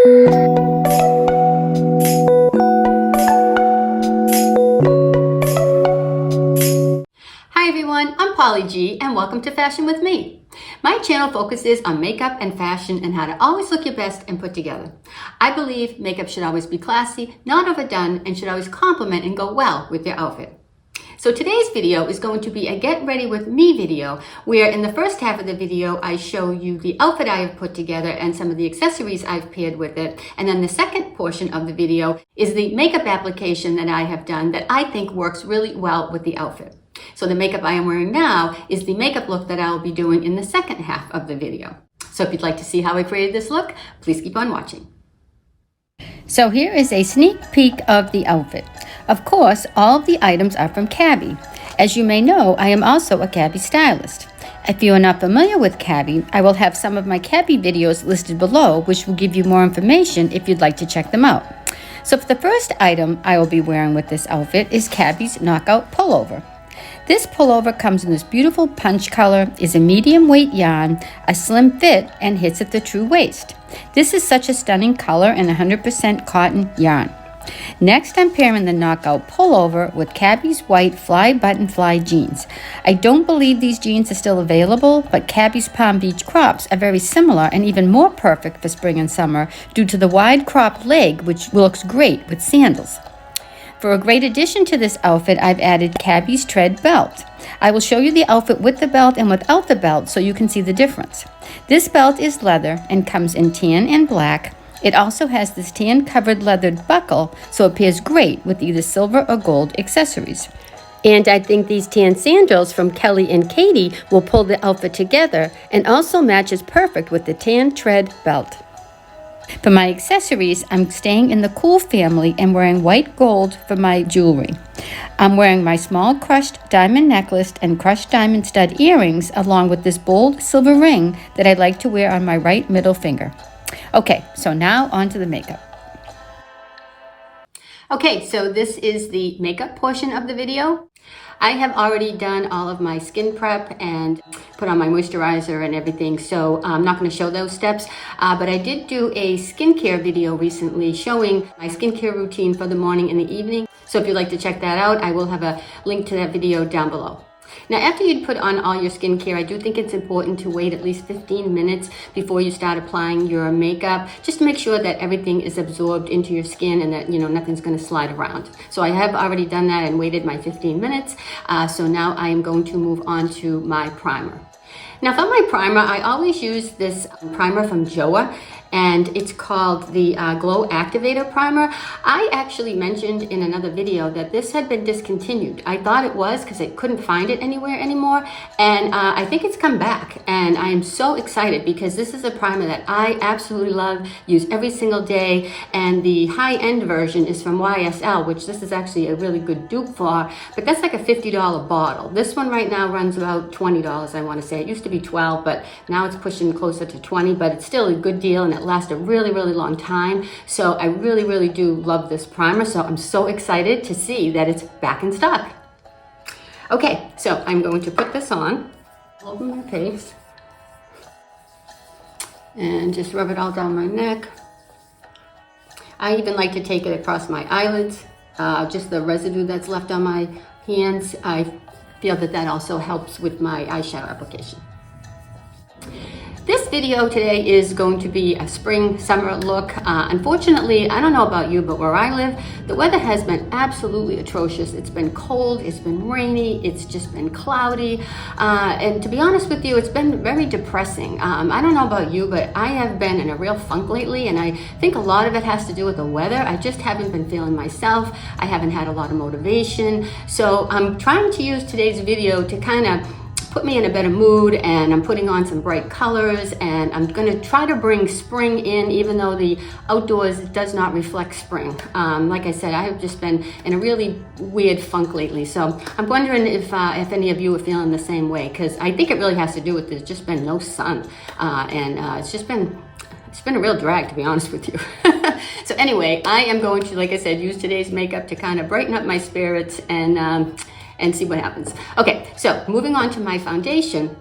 Hi everyone, I'm Polly G and welcome to Fashion with Me. My channel focuses on makeup and fashion and how to always look your best and put together. I believe makeup should always be classy, not overdone, and should always complement and go well with your outfit. So today's video is going to be a get ready with me video, where in the first half of the video I show you the outfit I have put together and some of the accessories I've paired with it. And then the second portion of the video is the makeup application that I have done that I think works really well with the outfit. So the makeup I am wearing now is the makeup look that I will be doing in the second half of the video. So if you'd like to see how I created this look, please keep on watching. So here is a sneak peek of the outfit. Of course, all of the items are from CABI. As you may know, I am also a CABI stylist. If you are not familiar with CABI, I will have some of my CABI videos listed below, which will give you more information if you'd like to check them out. So for the first item I will be wearing with this outfit is CABI's Knockout Pullover. This pullover comes in this beautiful punch color, is a medium weight yarn, a slim fit, and hits at the true waist. This is such a stunning color and 100% cotton yarn. Next, I'm pairing the Knockout Pullover with CABI's white Fly Button Fly jeans. I don't believe these jeans are still available, but CABI's Palm Beach crops are very similar and even more perfect for spring and summer due to the wide crop leg, which looks great with sandals. For a great addition to this outfit, I've added CABI's Tread belt. I will show you the outfit with the belt and without the belt so you can see the difference. This belt is leather and comes in tan and black. It also has this tan-covered leathered buckle, so it pairs great with either silver or gold accessories. And I think these tan sandals from Kelly and Katie will pull the outfit together and also matches perfect with the tan Tread belt. For my accessories, I'm staying in the cool family and wearing white gold for my jewelry. I'm wearing my small crushed diamond necklace and crushed diamond stud earrings along with this bold silver ring that I like to wear on my right middle finger. Okay, so now on to the makeup. Okay, so this is the makeup portion of the video. I have already done all of my skin prep and put on my moisturizer and everything, so I'm not going to show those steps, but I did do a skincare video recently showing my skincare routine for the morning and the evening. So if you'd like to check that out, I will have a link to that video down below. Now, after you put on all your skincare, I do think it's important to wait at least 15 minutes before you start applying your makeup, just to make sure that everything is absorbed into your skin and that, nothing's going to slide around. So I have already done that and waited my 15 minutes. So now I am going to move on to my primer. Now for my primer, I always use this primer from Joa, and it's called the Glow Activator Primer. I actually mentioned in another video that this had been discontinued. I thought it was because I couldn't find it anywhere anymore, and I think it's come back, and I am so excited because this is a primer that I absolutely love, use every single day, and the high-end version is from YSL, which this is actually a really good dupe for, but that's like a $50 bottle. This one right now runs about $20, I want to say. It used to be $12, but now it's pushing closer to $20, but it's still a good deal, and it lasts a really, really long time. So I really, really do love this primer. So I'm so excited to see that it's back in stock. Okay, so I'm going to put this on all over my face and just rub it all down my neck. I even like to take it across my eyelids, just the residue that's left on my hands. I feel that that also helps with my eyeshadow application. This video today is going to be a spring summer look. Unfortunately, I don't know about you, but where I live, the weather has been absolutely atrocious. It's been cold, it's been rainy, it's just been cloudy. And to be honest with you, it's been very depressing. I don't know about you, but I have been in a real funk lately, and I think a lot of it has to do with the weather. I just haven't been feeling myself. I haven't had a lot of motivation. So I'm trying to use today's video to kind of put me in a better mood, and I'm putting on some bright colors, and I'm gonna try to bring spring in, even though the outdoors does not reflect spring. Like I said, I have just been in a really weird funk lately, so I'm wondering if any of you are feeling the same way, because I think it really has to do with there's just been no sun, and it's been a real drag, to be honest with you. So anyway, I am going to, like I said, use today's makeup to kind of brighten up my spirits and see what happens. Okay, so moving on to my foundation.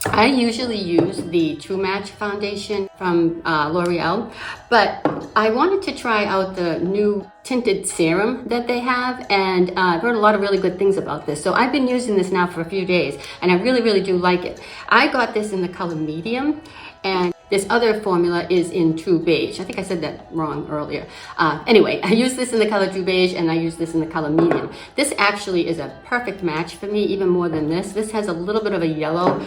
I usually use the True Match foundation from L'Oreal, but I wanted to try out the new tinted serum that they have, and I've heard a lot of really good things about this. So I've been using this now for a few days, and I really do like it. I got this in the color medium, and this other formula is in True Beige. I think I said that wrong earlier. Anyway, I use this in the color True Beige, and I use this in the color medium. This actually is a perfect match for me, even more than this. This has a little bit of a yellow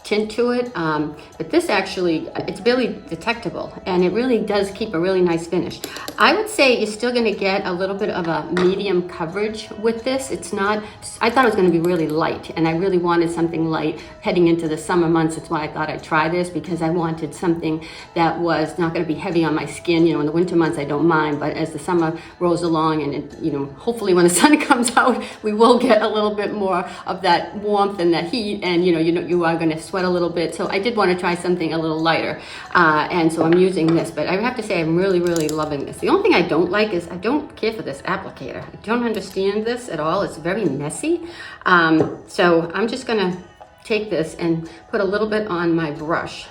tint to it, but this actually, it's barely detectable, and it really does keep a really nice finish. I would say you're still going to get a little bit of a medium coverage with this. It's not, I thought it was going to be really light, and I really wanted something light heading into the summer months. That's why I thought I'd try this, because I wanted something that was not going to be heavy on my skin. You know, in the winter months I don't mind, but as the summer rolls along, and it, you know, hopefully when the sun comes out, we will get a little bit more of that warmth and that heat, and you are going to sweat a little bit. So I did want to try something a little lighter, and so I'm using this, but I have to say I'm really loving this. The only thing I don't like is I don't care for this applicator. I don't understand this at all. It's very messy. So I'm just gonna take this and put a little bit on my brush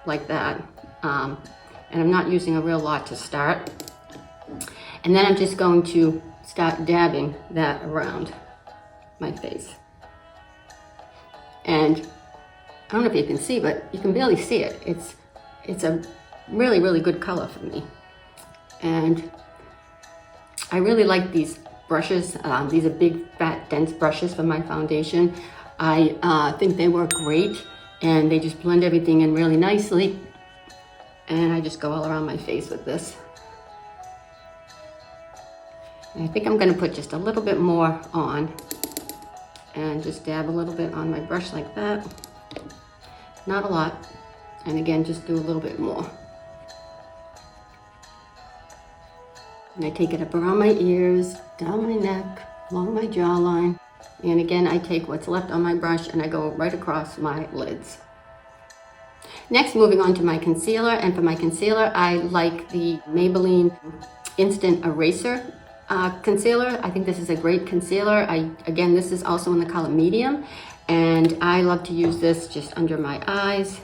like that, and I'm not using a real lot to start, and then I'm just going to start dabbing that around my face. And I don't know if you can see, but you can barely see it. It's a really good color for me. And I really like these brushes. These are big, fat, dense brushes for my foundation. I think they work great, and they just blend everything in really nicely. And I just go all around my face with this. And I think I'm gonna put just a little bit more on, and just dab a little bit on my brush like that. Not a lot, and again, just do a little bit more. And I take it up around my ears, down my neck, along my jawline, and again, I take what's left on my brush and I go right across my lids. Next, moving on to my concealer, and for my concealer, I like the Maybelline Instant Eraser concealer. I think this is a great concealer. Again, this is also in the color medium, and I love to use this just under my eyes,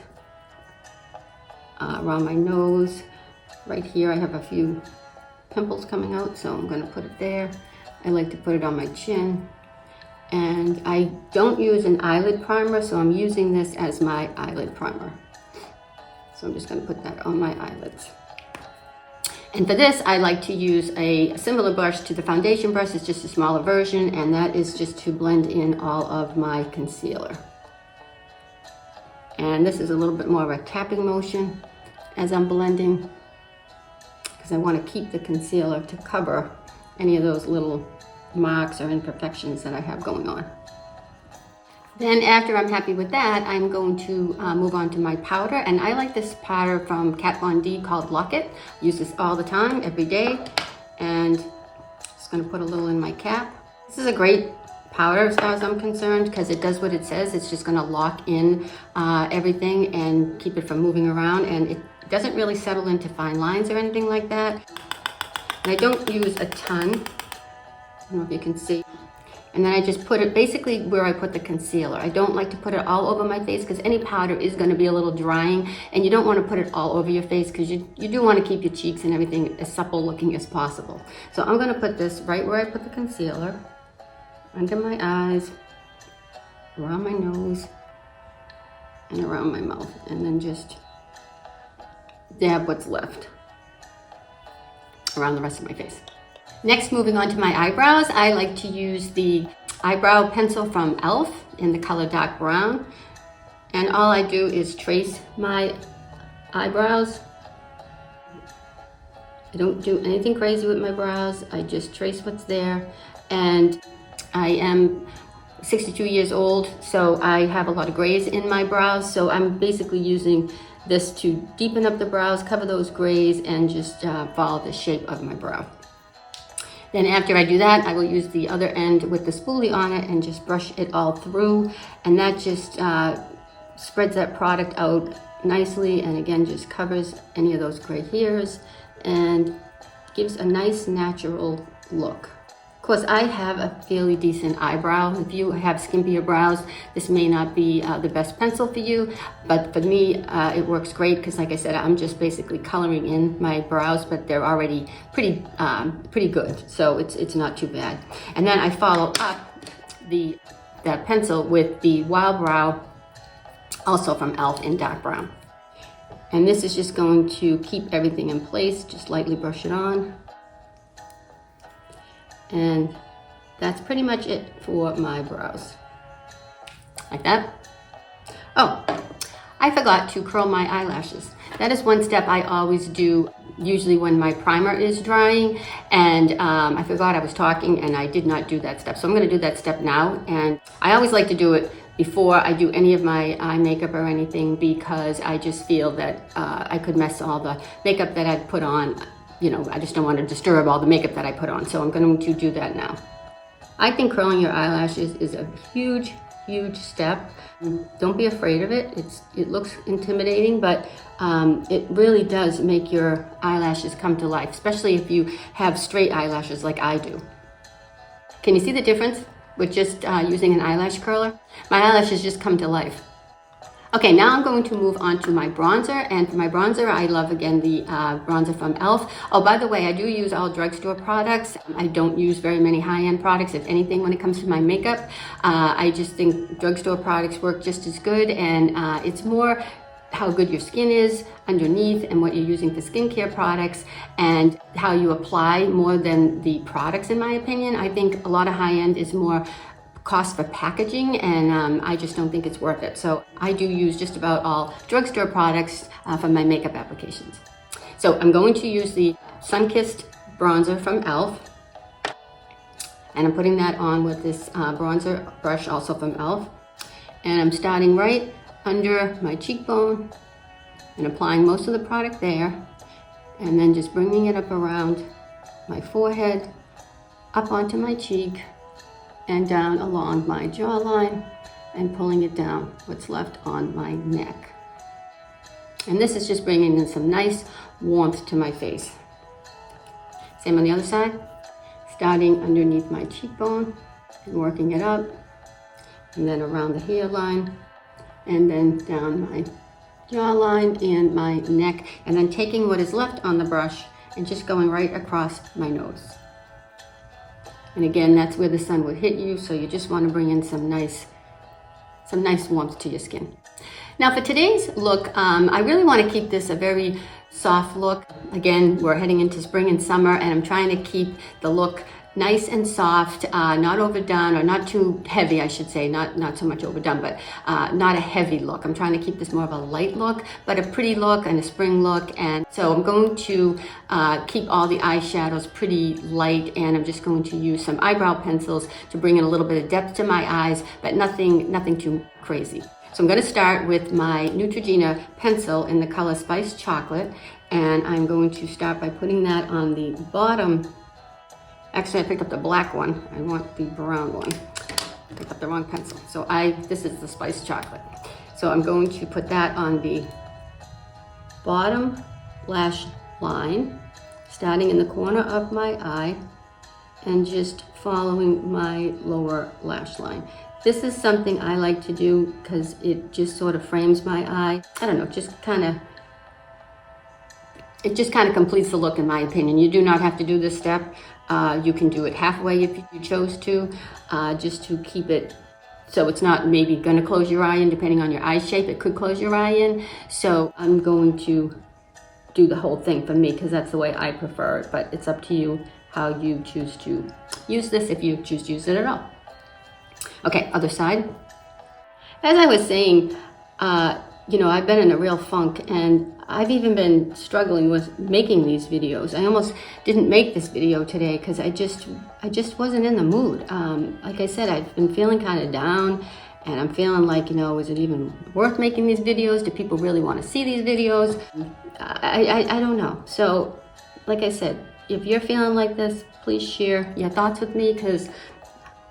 around my nose. Right here, I have a few pimples coming out, so I'm going to put it there. I like to put it on my chin, and I don't use an eyelid primer, so I'm using this as my eyelid primer. So I'm just going to put that on my eyelids. And for this, I like to use a similar brush to the foundation brush. It's just a smaller version, and that is just to blend in all of my concealer. And this is a little bit more of a tapping motion as I'm blending, because I want to keep the concealer to cover any of those little marks or imperfections that I have going on. Then after I'm happy with that, I'm going to move on to my powder, and I like this powder from Kat Von D called Lock It. I use this all the time, every day, and just going to put a little in my cap. This is a great powder as far as I'm concerned, because it does what it says. It's just going to lock in everything and keep it from moving around, and it doesn't really settle into fine lines or anything like that. And I don't use a ton. I don't know if you can see. And then I just put it basically where I put the concealer. I don't like to put it all over my face, because any powder is going to be a little drying, and you don't want to put it all over your face, because you do want to keep your cheeks and everything as supple looking as possible. So I'm going to put this right where I put the concealer, under my eyes, around my nose, and around my mouth, and then just dab what's left around the rest of my face. Next, moving on to my eyebrows, I like to use the eyebrow pencil from e.l.f. in the color dark brown. And all I do is trace my eyebrows. I don't do anything crazy with my brows. I just trace what's there. And I am 62 years old, so I have a lot of grays in my brows. So I'm basically using this to deepen up the brows, cover those grays, and just follow the shape of my brow. Then after I do that, I will use the other end with the spoolie on it and just brush it all through. And that just spreads that product out nicely, and again, just covers any of those gray hairs and gives a nice natural look. Of course, I have a fairly decent eyebrow. If you have skimpier brows, this may not be the best pencil for you, but for me, it works great because, like I said, I'm just basically coloring in my brows, but they're already pretty good, so it's not too bad. And then I follow up that pencil with the Wild Brow, also from e.l.f. in dark brown. And this is just going to keep everything in place. Just lightly brush it on. And that's pretty much it for my brows. Like that. Oh, I forgot to curl my eyelashes. That is one step I always do, usually when my primer is drying, and I forgot I was talking and I did not do that step. So I'm gonna do that step now, and I always like to do it before I do any of my eye makeup or anything, because I just feel that I could mess all the makeup that I've put on. You know, I just don't want to disturb all the makeup that I put on, so I'm going to do that now. I think curling your eyelashes is a huge step. Don't be afraid of it. It looks intimidating, but it really does make your eyelashes come to life, especially if you have straight eyelashes like I do. Can you see the difference with just using an eyelash curler? My eyelashes just come to life. Okay, now I'm going to move on to my bronzer, and for my bronzer, I love, again, the bronzer from e.l.f. Oh, by the way, I do use all drugstore products. I don't use very many high-end products, if anything, when it comes to my makeup. I just think drugstore products work just as good, and it's more how good your skin is underneath and what you're using for skincare products and how you apply more than the products, in my opinion. I think a lot of high-end is more cost for packaging, and I just don't think it's worth it. So I do use just about all drugstore products for my makeup applications. So I'm going to use the Sun-Kissed bronzer from e.l.f. and I'm putting that on with this bronzer brush, also from e.l.f. And I'm starting right under my cheekbone and applying most of the product there, and then just bringing it up around my forehead, up onto my cheek, and down along my jawline, and pulling it down what's left on my neck. And this is just bringing in some nice warmth to my face. Same on the other side, starting underneath my cheekbone and working it up, and then around the hairline, and then down my jawline and my neck, and then taking what is left on the brush and just going right across my nose. And again, that's where the sun would hit you, so you just want to bring in some nice warmth to your skin. Now for today's look, I really want to keep this a very soft look. Again, we're heading into spring and summer, and I'm trying to keep the look nice and soft, not overdone, or not too heavy, I should say, not so much overdone, but not a heavy look. I'm trying to keep this more of a light look, but a pretty look and a spring look. And so I'm going to keep all the eyeshadows pretty light, and I'm just going to use some eyebrow pencils to bring in a little bit of depth to my eyes, but nothing too crazy. So I'm going to start with my Neutrogena pencil in the color Spiced Chocolate, and I'm going to start by putting that on the bottom. Actually, I picked up the black one. I want the brown one. I picked up the wrong pencil. So this is the Spiced Chocolate. So I'm going to put that on the bottom lash line, starting in the corner of my eye, and just following my lower lash line. This is something I like to do because it just sort of frames my eye. I don't know, it just kind of completes the look, in my opinion. You do not have to do this step. You can do it halfway if you chose to, just to keep it so it's not maybe gonna close your eye in, depending on your eye shape. It could close your eye in. So I'm going to do the whole thing for me because that's the way I prefer it, but it's up to you how you choose to use this, if you choose to use it at all. Okay, other side. As I was saying, you know, I've been in a real funk, and I've even been struggling with making these videos. I almost didn't make this video today because I just wasn't in the mood. Like I said, I've been feeling kind of down, and I'm feeling like, you know, is it even worth making these videos? Do people really want to see these videos? I don't know. So, like I said, if you're feeling like this, please share your thoughts with me, because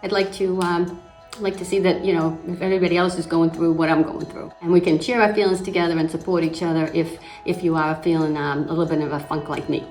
I'd like to see that, you know, if everybody else is going through what I'm going through, and we can share our feelings together and support each other if you are feeling a little bit of a funk like me.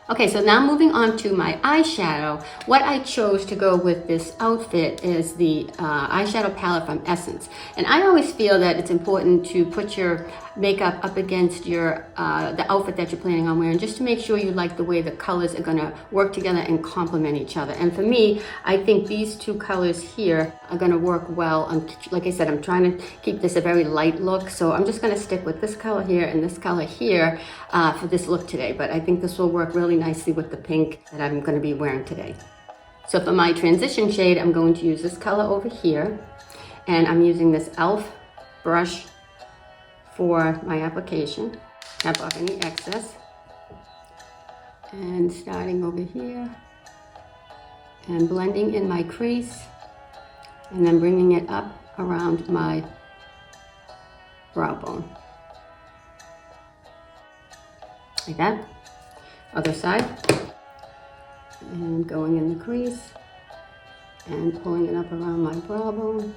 Okay, so now moving on to my eyeshadow. What I chose to go with this outfit is the eyeshadow palette from Essence. And I always feel that it's important to put your makeup up against your the outfit that you're planning on wearing, just to make sure you like the way the colors are gonna work together and complement each other. And for me, I think these two colors here are gonna work well. Like I said, I'm trying to keep this a very light look, so I'm just gonna stick with this color here and this color here for this look today. But I think this will work really nicely with the pink that I'm gonna be wearing today. So for my transition shade, I'm going to use this color over here, and I'm using this e.l.f. brush for my application. Tap off any excess. And starting over here and blending in my crease, and then bringing it up around my brow bone. Like that. Other side. And going in the crease and pulling it up around my brow bone.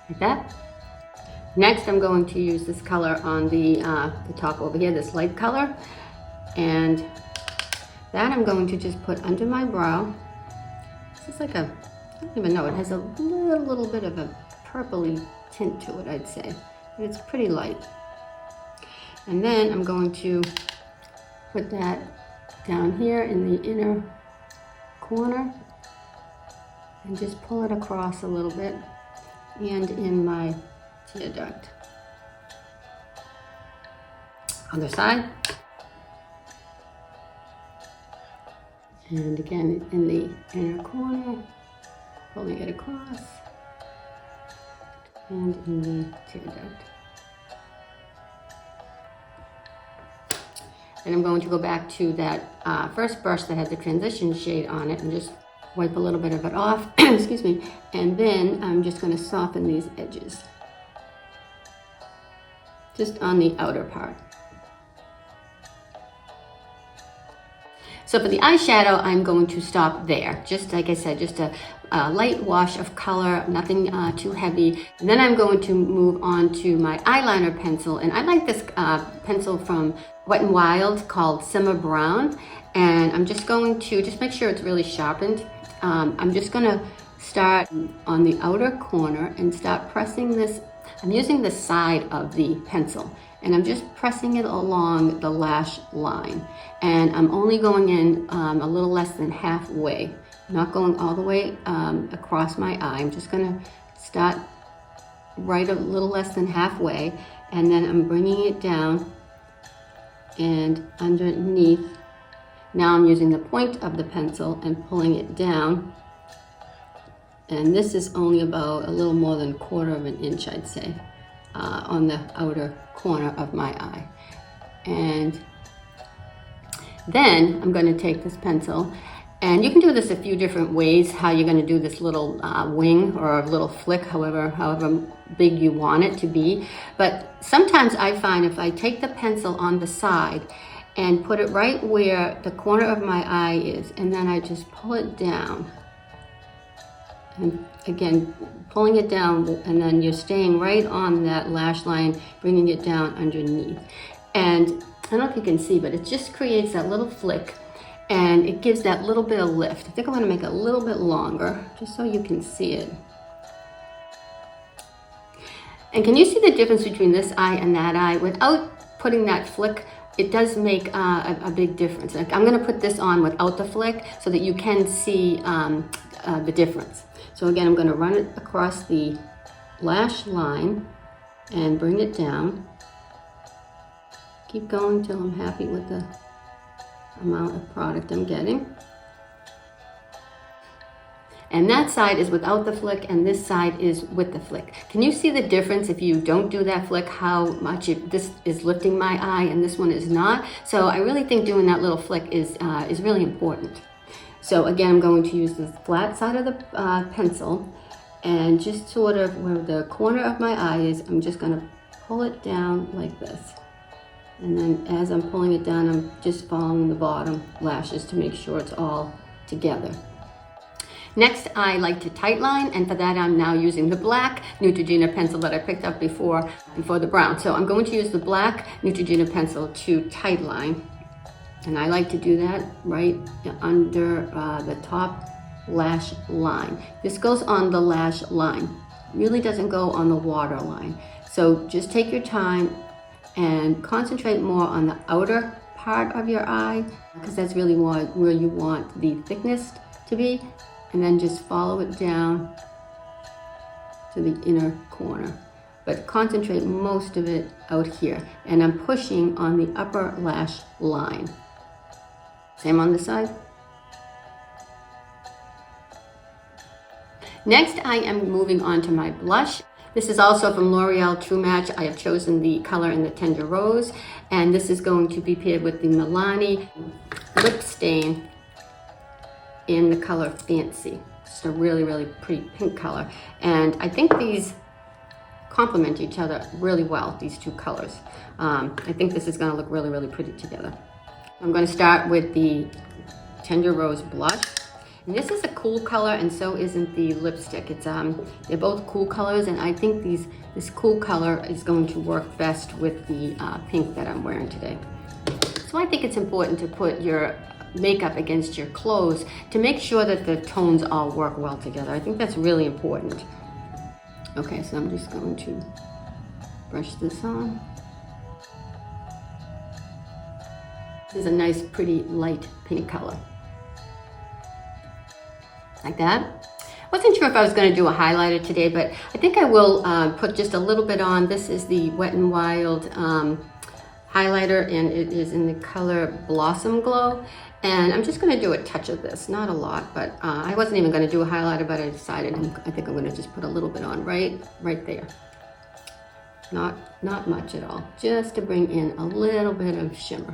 Like that. Next, I'm going to use this color on the top over here, this light color, and that I'm going to just put under my brow. This is like I don't even know, it has a little bit of a purpley tint to it, I'd say, but it's pretty light. And then I'm going to put that down here in the inner corner and just pull it across a little bit, and in my tear duct. Other side. And again in the inner corner, pulling it across, and in the tear duct. And I'm going to go back to that first brush that had the transition shade on it and just wipe a little bit of it off, excuse me, and then I'm just going to soften these edges, just on the outer part. So for the eyeshadow, I'm going to stop there. Just like I said, just a light wash of color, nothing too heavy. And then I'm going to move on to my eyeliner pencil. And I like this pencil from Wet n Wild called Simmer Brown. And I'm just going to just make sure it's really sharpened. I'm just going to start on the outer corner and start pressing this. I'm using the side of the pencil, and I'm just pressing it along the lash line. And I'm only going in a little less than halfway, not going all the way across my eye. I'm just gonna start right a little less than halfway, and then I'm bringing it down and underneath. Now I'm using the point of the pencil and pulling it down. And this is only about a little more than 1/4 of an inch, I'd say, on the outer corner of my eye. And then I'm going to take this pencil, and you can do this a few different ways, how you're going to do this little wing or a little flick, however big you want it to be. But sometimes I find if I take the pencil on the side and put it right where the corner of my eye is, and then I just pull it down. And again, pulling it down, and then you're staying right on that lash line, bringing it down underneath. And I don't know if you can see, but it just creates that little flick, and it gives that little bit of lift. I think I'm gonna make it a little bit longer, just so you can see it. And can you see the difference between this eye and that eye? Without putting that flick, it does make a big difference. Like, I'm gonna put this on without the flick so that you can see the difference. So again, I'm gonna run it across the lash line and bring it down. Keep going till I'm happy with the amount of product I'm getting. And that side is without the flick, and this side is with the flick. Can you see the difference if you don't do that flick, how much this is lifting my eye and this one is not? So I really think doing that little flick is really important. So again, I'm going to use the flat side of the pencil, and just sort of where the corner of my eye is, I'm just gonna pull it down like this. And then as I'm pulling it down, I'm just following the bottom lashes to make sure it's all together. Next, I like to tightline, and for that I'm now using the black Neutrogena pencil that I picked up before the brown. So I'm going to use the black Neutrogena pencil to tightline, and I like to do that right under the top lash line. This goes on the lash line, really doesn't go on the water line. So just take your time and concentrate more on the outer part of your eye, because that's really where you want the thickness to be. And then just follow it down to the inner corner. But concentrate most of it out here. And I'm pushing on the upper lash line. Same on this side. Next, I am moving on to my blush. This is also from L'Oreal True Match. I have chosen the color in the Tender Rose. And this is going to be paired with the Milani Lip Stain in the color Fancy. Just a really, really pretty pink color. And I think these complement each other really well, these two colors. I think this is gonna look really, really pretty together. I'm gonna start with the Tender Rose blush. And this is a cool color, and so isn't the lipstick. It's they're both cool colors, and I think this cool color is going to work best with the pink that I'm wearing today. So I think it's important to put your makeup against your clothes to make sure that the tones all work well together. I think that's really important. Okay, so I'm just going to brush this on. This is a nice, pretty light pink color. Like that. Wasn't sure if I was going to do a highlighter today, but I think I will put just a little bit on. This is the Wet n Wild highlighter, and it is in the color Blossom Glow. And I'm just going to do a touch of this, not a lot, but I wasn't even going to do a highlighter, but I decided I think I'm going to just put a little bit on right there. Not much at all, just to bring in a little bit of shimmer,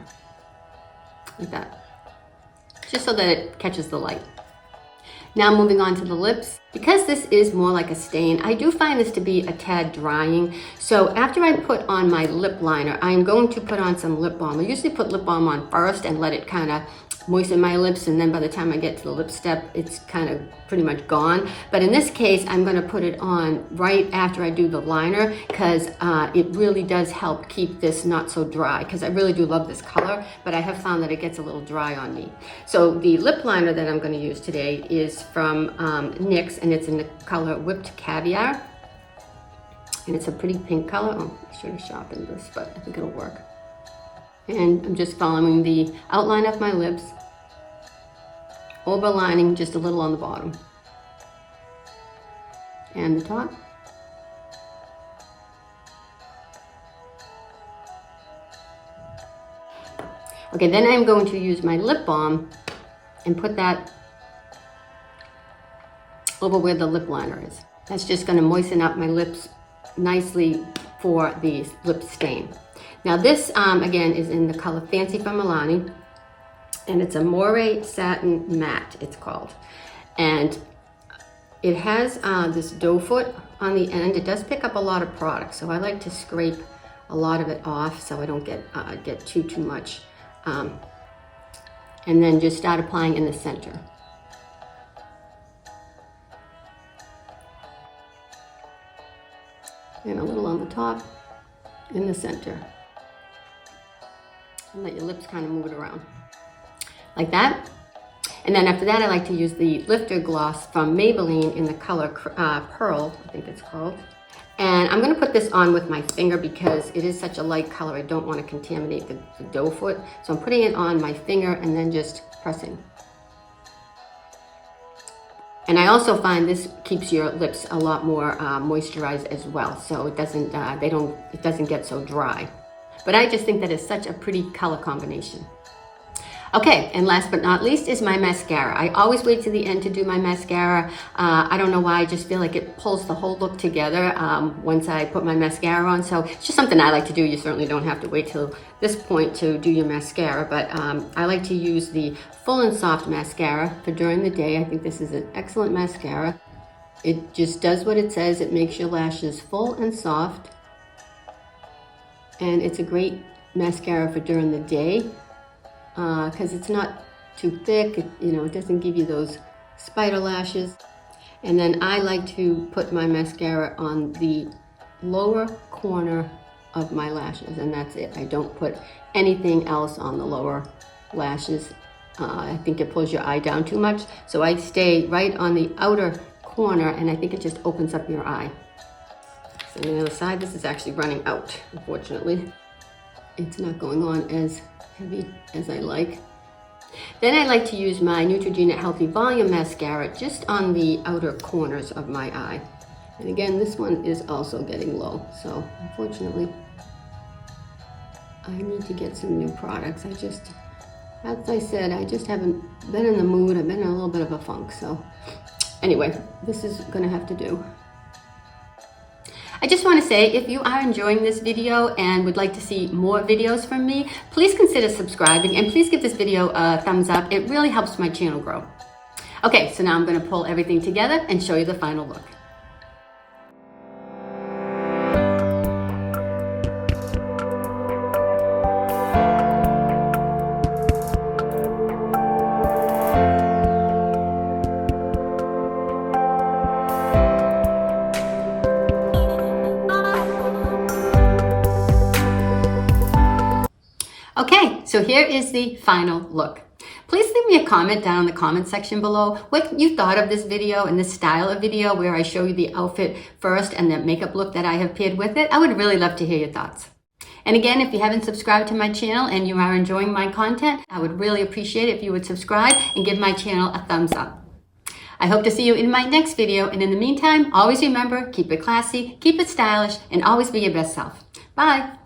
like that, just so that it catches the light. Now moving on to the lips. Because this is more like a stain, I do find this to be a tad drying. So after I put on my lip liner, I am going to put on some lip balm. I usually put lip balm on first and let it kind of moisten my lips, and then by the time I get to the lip step, it's kind of pretty much gone. But in this case, I'm going to put it on right after I do the liner, because it really does help keep this not so dry, because I really do love this color, but I have found that it gets a little dry on me. So the lip liner that I'm going to use today is from NYX, and it's in the color Whipped Caviar, and it's a pretty pink color. Oh, I should have sharpened this, but I think it'll work. And I'm just following the outline of my lips, overlining just a little on the bottom and the top. Okay, then I'm going to use my lip balm and put that over where the lip liner is. That's just going to moisten up my lips nicely for the lip stain. Now this, again, is in the color Fancy from Milani, and it's a Moire Satin Matte, it's called. And it has this doe foot on the end. It does pick up a lot of product, so I like to scrape a lot of it off so I don't get too much. And then just start applying in the center. And a little on the top, in the center. And let your lips kind of move it around. Like that. And then after that, I like to use the Lifter Gloss from Maybelline in the color Pearl, I think it's called. And I'm going to put this on with my finger because it is such a light color. I don't want to contaminate the doe foot. So I'm putting it on my finger and then just pressing. And I also find this keeps your lips a lot more moisturized as well. So it doesn't get so dry. But I just think that it's such a pretty color combination. Okay, and last but not least is my mascara. I always wait to the end to do my mascara. I don't know why, I just feel like it pulls the whole look together once I put my mascara on. So it's just something I like to do. You certainly don't have to wait till this point to do your mascara, but I like to use the Full and Soft mascara for during the day. I think this is an excellent mascara. It just does what it says. It makes your lashes full and soft. And it's a great mascara for during the day because it's not too thick. It doesn't give you those spider lashes. And then I like to put my mascara on the lower corner of my lashes, and that's it. I don't put anything else on the lower lashes. I think it pulls your eye down too much, so I stay right on the outer corner, and I think it just opens up your eye. So on the other side, this is actually running out, unfortunately. It's not going on as heavy as I like. Then I like to use my Neutrogena Healthy Volume Mascara just on the outer corners of my eye. And again, this one is also getting low, so unfortunately, I need to get some new products. As I said, I just haven't been in the mood. I've been in a little bit of a funk, so anyway, this is gonna have to do. I just want to say, if you are enjoying this video and would like to see more videos from me, please consider subscribing and please give this video a thumbs up. It really helps my channel grow. Okay, so now I'm going to pull everything together and show you the final look. Okay, so here is the final look. Please leave me a comment down in the comment section below what you thought of this video and this style of video where I show you the outfit first and the makeup look that I have paired with it. I would really love to hear your thoughts. And again, if you haven't subscribed to my channel and you are enjoying my content, I would really appreciate it if you would subscribe and give my channel a thumbs up. I hope to see you in my next video, and in the meantime, always remember, keep it classy, keep it stylish, and always be your best self. Bye!